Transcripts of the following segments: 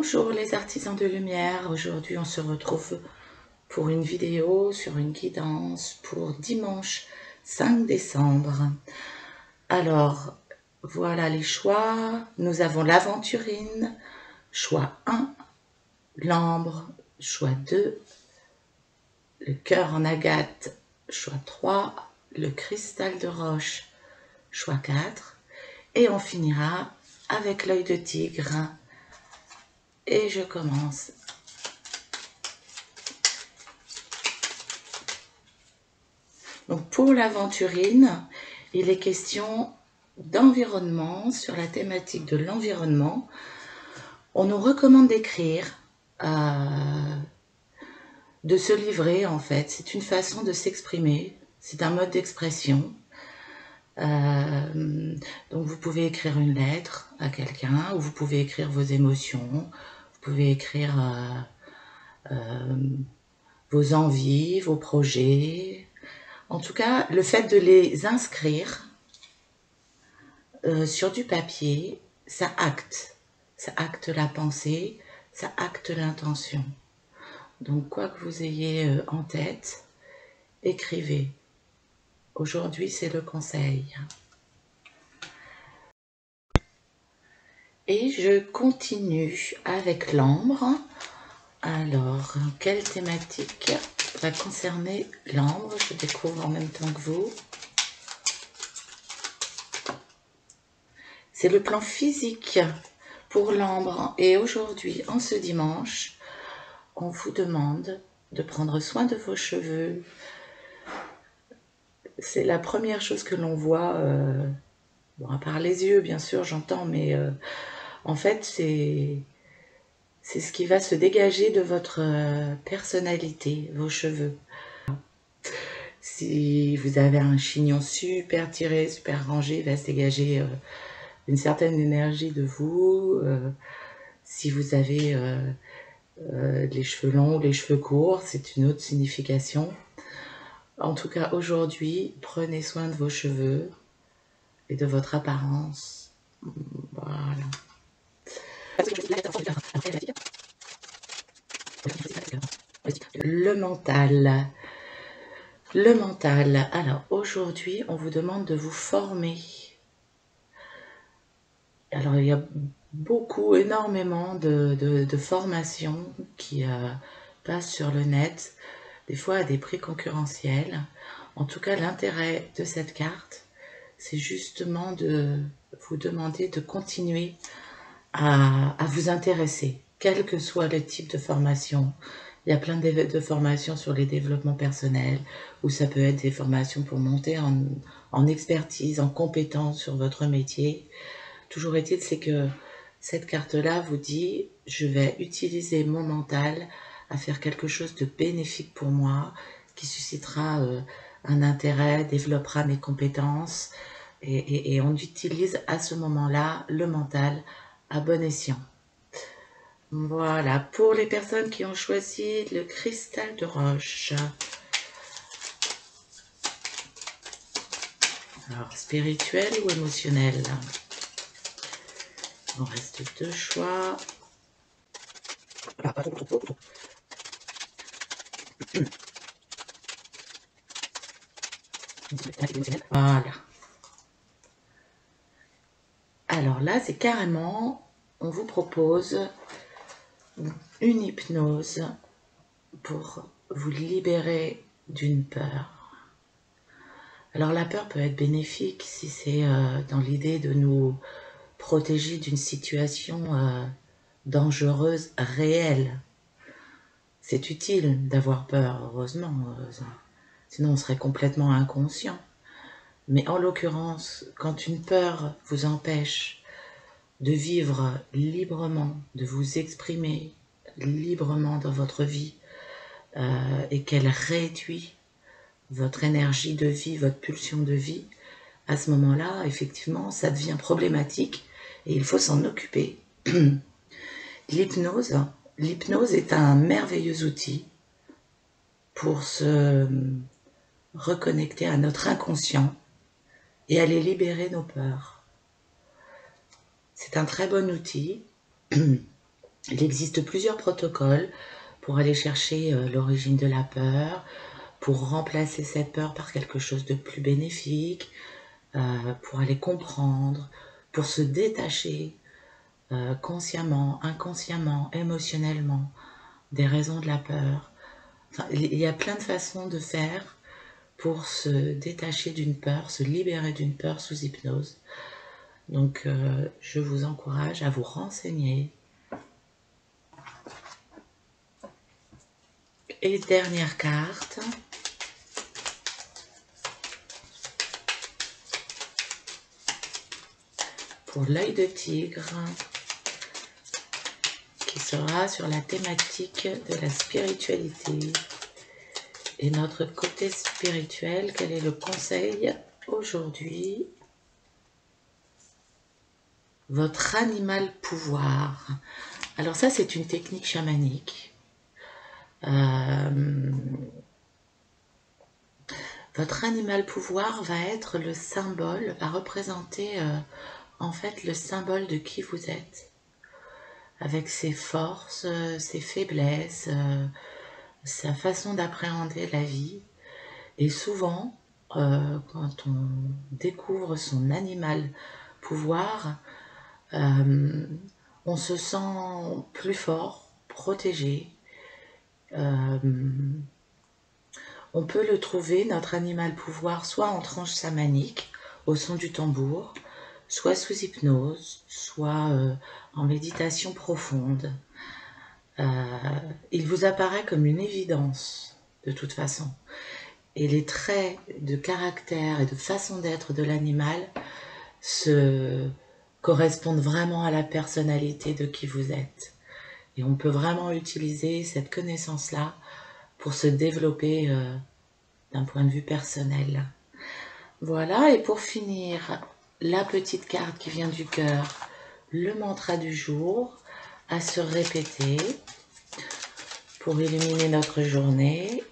Bonjour les artisans de lumière, aujourd'hui on se retrouve pour une vidéo sur une guidance pour dimanche 5 décembre. Alors voilà les choix, nous avons l'aventurine, choix 1, l'ambre, choix 2, le cœur en agate, choix 3, le cristal de roche, choix 4, et on finira avec l'œil de tigre. Et je commence. Donc pour l'aventurine, il est question d'environnement, sur la thématique de l'environnement. On nous recommande d'écrire, de se livrer en fait. C'est une façon de s'exprimer, c'est un mode d'expression. Donc vous pouvez écrire une lettre à quelqu'un, ou vous pouvez écrire vos émotions, vous pouvez écrire vos envies, vos projets. En tout cas, le fait de les inscrire sur du papier, ça acte la pensée, ça acte l'intention. Donc quoi que vous ayez en tête, écrivez. Aujourd'hui, c'est le conseil. Et je continue avec l'ambre. Alors, quelle thématique va concerner l'ambre? Je découvre en même temps que vous. C'est le plan physique pour l'ambre. Et aujourd'hui, en ce dimanche, on vous demande de prendre soin de vos cheveux. C'est la première chose que l'on voit, bon, à part les yeux, bien sûr, j'entends, mais en fait, c'est ce qui va se dégager de votre personnalité, vos cheveux. Si vous avez un chignon super tiré, super rangé, il va se dégager une certaine énergie de vous. Si vous avez les cheveux longs ou les cheveux courts, c'est une autre signification. En tout cas, aujourd'hui, prenez soin de vos cheveux et de votre apparence. Voilà. Le mental. Le mental. Alors, aujourd'hui, on vous demande de vous former. Alors, il y a énormément de formations qui passent sur le net, des fois à des prix concurrentiels. En tout cas, l'intérêt de cette carte, c'est justement de vous demander de continuer à vous intéresser, quel que soit le type de formation. Il y a plein de formations sur les développements personnels, ou ça peut être des formations pour monter en expertise, en compétence sur votre métier. Toujours est-il, c'est que cette carte-là vous dit, je vais utiliser mon mental à faire quelque chose de bénéfique pour moi, qui suscitera un intérêt, développera mes compétences, et on utilise à ce moment-là le mental à bon escient. Voilà, pour les personnes qui ont choisi le cristal de roche. Alors, spirituel ou émotionnel? Il en reste deux choix. Voilà. Alors là, c'est carrément, on vous propose une hypnose pour vous libérer d'une peur. Alors la peur peut être bénéfique si c'est dans l'idée de nous protéger d'une situation dangereuse, réelle. C'est utile d'avoir peur, heureusement, sinon on serait complètement inconscient. Mais en l'occurrence, quand une peur vous empêche de vivre librement, de vous exprimer librement dans votre vie, et qu'elle réduit votre énergie de vie, votre pulsion de vie, à ce moment-là, effectivement, ça devient problématique et il faut s'en occuper. L'hypnose est un merveilleux outil pour se reconnecter à notre inconscient et aller libérer nos peurs. C'est un très bon outil. Il existe plusieurs protocoles pour aller chercher l'origine de la peur, pour remplacer cette peur par quelque chose de plus bénéfique, pour aller comprendre, pour se détacher consciemment, inconsciemment, émotionnellement des raisons de la peur. Enfin, il y a plein de façons de faire pour se détacher d'une peur, se libérer d'une peur sous hypnose. Donc je vous encourage à vous renseigner. Et dernière carte. Pour l'œil de tigre, qui sera sur la thématique de la spiritualité. Et notre côté spirituel, quel est le conseil aujourd'hui? Votre animal pouvoir. Alors ça, c'est une technique chamanique. Votre animal pouvoir va être le symbole, va représenter en fait le symbole de qui vous êtes, avec ses forces, ses faiblesses, sa façon d'appréhender la vie. Et souvent, quand on découvre son animal pouvoir, on se sent plus fort, protégé. On peut le trouver, notre animal pouvoir, soit en tranche chamanique, au son du tambour, soit sous hypnose, soit en méditation profonde. Il vous apparaît comme une évidence, de toute façon. Et les traits de caractère et de façon d'être de l'animal se correspondent vraiment à la personnalité de qui vous êtes. Et on peut vraiment utiliser cette connaissance-là pour se développer d'un point de vue personnel. Voilà, et pour finir, la petite carte qui vient du cœur, le mantra du jour, à se répéter pour illuminer notre journée.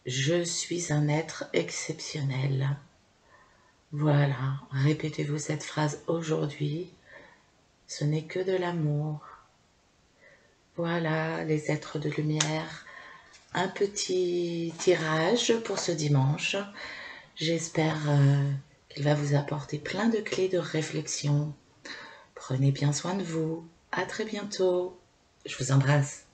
Je suis un être exceptionnel. Voilà, répétez-vous cette phrase aujourd'hui. Ce n'est que de l'amour. Voilà, les êtres de lumière. Un petit tirage pour ce dimanche. J'espère qu'il va vous apporter plein de clés de réflexion. Prenez bien soin de vous. À très bientôt. Je vous embrasse.